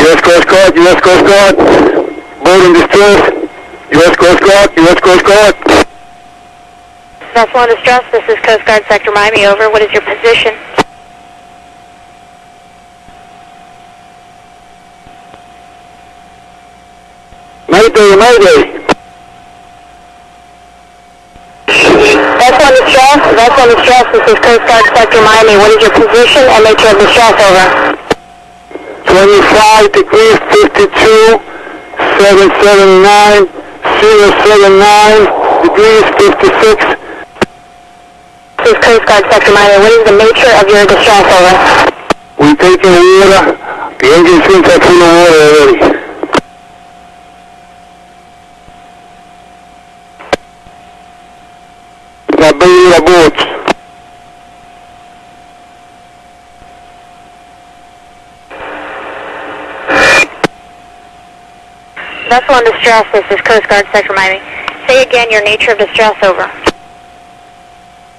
U.S. Coast Guard, U.S. Coast Guard. Boat in distress. U.S. Coast Guard, U.S. Coast Guard. Vessel in distress, this is Coast Guard Sector Miami, over. What is your position? Mayday, Mayday. Vessel in distress, this is Coast Guard Sector Miami. What is your position and nature of distress, over? 25 degrees 52, 779, 079 degrees 56. This is Coast Guard Sector Miami. What is the nature of your distress, over? We're taking water. The engine seems to have full of water already. Not bringing the boats. Vessel in distress, this is Coast Guard Sector Miami. Say again your nature of distress, over.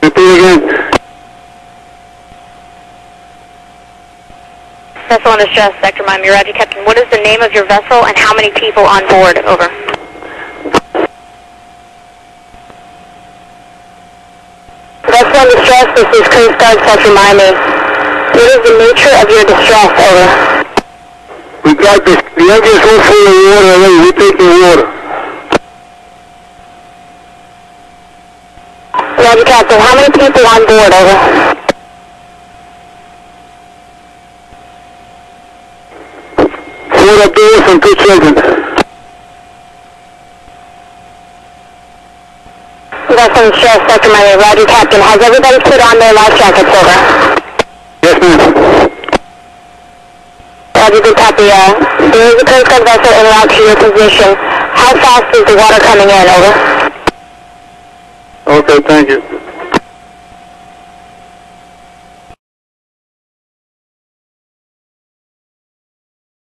Repeat again. Vessel in distress, Sector Miami. Roger, Captain. What is the name of your vessel and how many people on board, over? Vessel in distress, this is Coast Guard Sector Miami. What is the nature of your distress, over? We got this. The engine's all full of water already. We're taking water. Roger, Captain. How many people on board, over? Four adults and 2 children. Vessel in distress, Sector Miami. Roger, Captain. Has everybody put on their life jackets, over? Yes, ma'am. Roger, good copy. There is a Coast Guard vessel en route to your position. How fast is the water coming in, over? Okay, thank you.